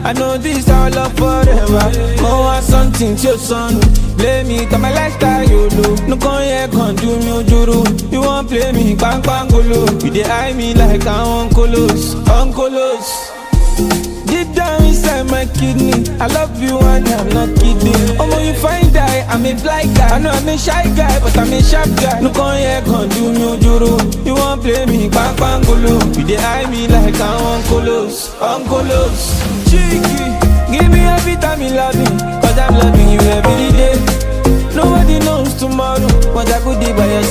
I know this our love forever. Go want something to your son. Blame me, come my lifestyle you do. No come here, come do me ojuru. You won't play me, bang bang golo. You dey eye me like I'm uncolos, uncolos. Deep down inside my kidney, I love you and I'm not kidding. Oh, when you find die, I'm a fly guy. I know I'm a shy guy, but I'm a sharp guy. No come here, come do me ojuru. You won't play me, bang bang golo. You dey eye me like I'm uncolos, uncolos. Cheeky, give me every time you love me, cause I'm loving you every day. Nobody knows tomorrow, but I could be by your side.